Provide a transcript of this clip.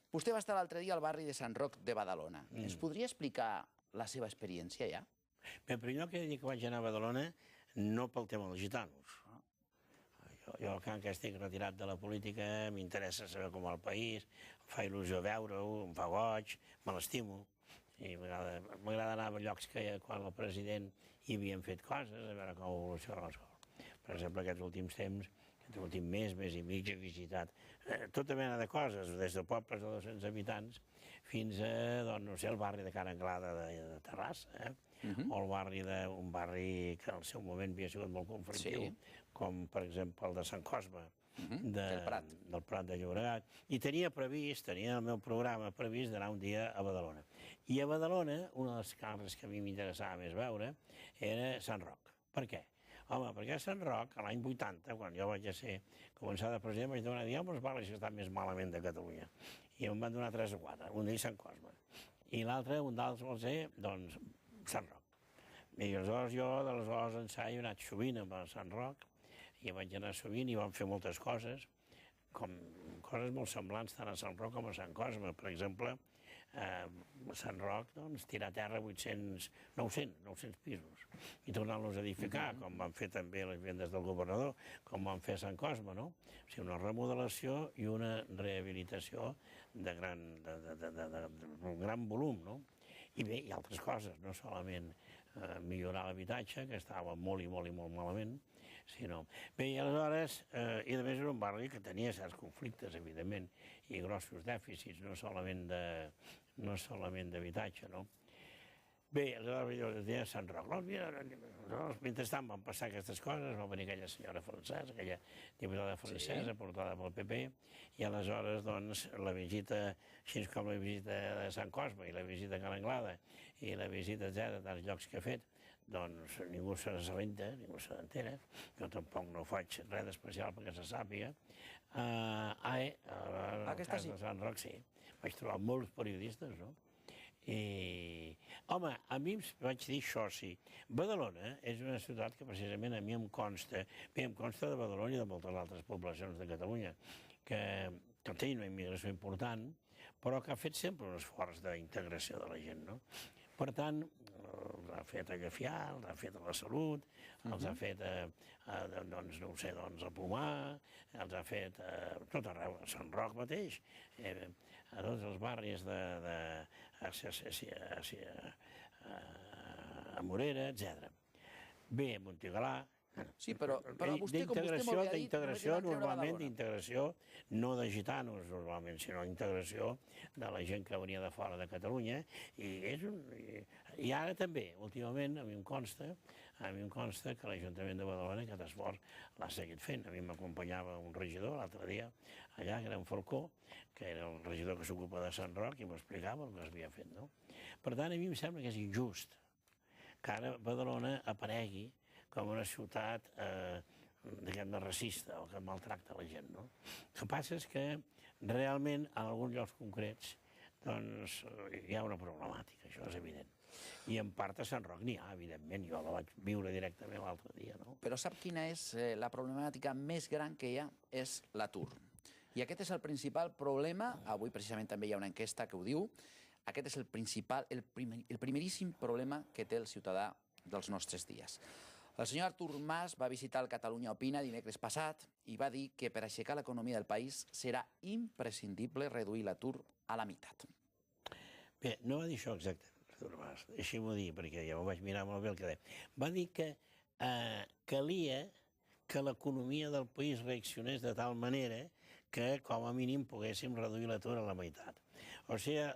Vostè va estar l'altre dia al barri de Sant Roc de Badalona. Ens podria explicar la seva experiència allà? Bé, en primer lloc he de dir que vaig anar a Badalona no pel tema dels gitanos. Jo, que estic retirat de la política, m'interessa saber com va el país, em fa il·lusió veure-ho, em fa goig, me l'estimo. I m'agrada anar a llocs que quan el president hi havien fet coses, a veure com evoluciona les coses. Per exemple, aquests últims temps, aquest últim mes i mig, he visitat tota mena de coses, des de pobles de 200 habitants fins a, doncs, no sé, el barri de Cara Anglada de Terrassa, o el barri d'un barri que en el seu moment havia sigut molt conflictiu, com per exemple el de Sant Cosme, del Prat de Llobregat. I tenia el meu programa previst d'anar un dia a Badalona. I a Badalona, una de les carres que a mi m'interessava més veure era Sant Roc. Per què? Home, perquè a Sant Roc, a l'any 80, quan jo vaig començar de president, vaig donar els barris que estan més malament de Catalunya. I em van donar 3 o 4, un d'ells Sant Cosme. I l'altre, un d'altres vol ser, doncs, Sant Roc. I aleshores jo, d'aleshores ençà, he anat sovint a Sant Roc, i vaig anar sovint i vam fer moltes coses, com coses molt semblants tant a Sant Roc com a Sant Cosme. Per exemple, a Sant Roc, doncs, tirar a terra 900 pisos i tornar-los a edificar, com van fer també les vivendes del governador, com van fer a Sant Cosme, no? O sigui, una remodelació i una rehabilitació de gran volum, no? I bé, hi ha altres coses, no solament millorar l'habitatge, que estava molt i molt malament, sinó... Bé, i aleshores, i a més era un barri que tenia certs conflictes, evidentment, i grossos dèficits, no solament d'habitatge, no? Bé, aleshores jo deia Sant Roc. Mentrestant van passar aquestes coses, va venir aquella senyora francesa, aquella diputada francesa, portada pel PP, i aleshores, doncs, la visita, així com la visita de Sant Cosme i la visita a Ca l'Anglada i la visita, etcètera, dels llocs que he fet, doncs ningú se n'assabenta, ningú se n'entera, jo tampoc no faig res d'especial perquè se sàpiga. En el cas de Sant Roc, sí, vaig trobar molts periodistes, no? I, home, a mi vaig dir això, sí. Badalona és una ciutat que precisament a mi em consta, bé, em consta de Badalona i de moltes altres poblacions de Catalunya, que tenen una immigració important, però que ha fet sempre un esforç d'integració de la gent, no? Per tant, els ha fet a Llefià, els ha fet a la Salut, els ha fet, doncs, no ho sé, a Pomar, els ha fet a tot arreu, a Sant Roc mateix, a tots els barris a Morera, etc. Bé, a Montigalà... Sí, però vostè, com vostè molt bé ha dit... D'integració, normalment, d'integració, no de gitanos, normalment, sinó d'integració de la gent que venia de fora de Catalunya. I ara també, últimament, a mi em consta que l'Ajuntament de Badalona aquest esforç l'ha seguit fent. A mi m'acompanyava un regidor l'altre dia, allà, que era en Falcó, que era el regidor que s'ocupa de Sant Roc, i m'explicava el que s'havia fet, no? Per tant, a mi em sembla que és injust que ara Badalona aparegui com una ciutat, diguem-ne, racista, o que maltracta la gent, no? El que passa és que realment, en alguns llocs concrets, doncs, hi ha una problemàtica, això és evident. I en part a Sant Roc n'hi ha, evidentment, jo la vaig viure directament l'altre dia, no? Però sap quina és la problemàtica més gran que hi ha? És l'atur. I aquest és el principal problema, avui precisament també hi ha una enquesta que ho diu, aquest és el primeríssim problema que té el ciutadà dels nostres dies. El senyor Artur Mas va visitar el Catalunya Opina dimecres passat i va dir que per aixecar l'economia del país serà imprescindible reduir l'atur a la meitat. Bé, no va dir això exactament, Artur Mas, deixi-m'ho dir, perquè ja ho vaig mirar molt bé el que deia. Va dir que calia que l'economia del país reaccionés de tal manera que, com a mínim, poguéssim reduir l'atur a la meitat. O sigui,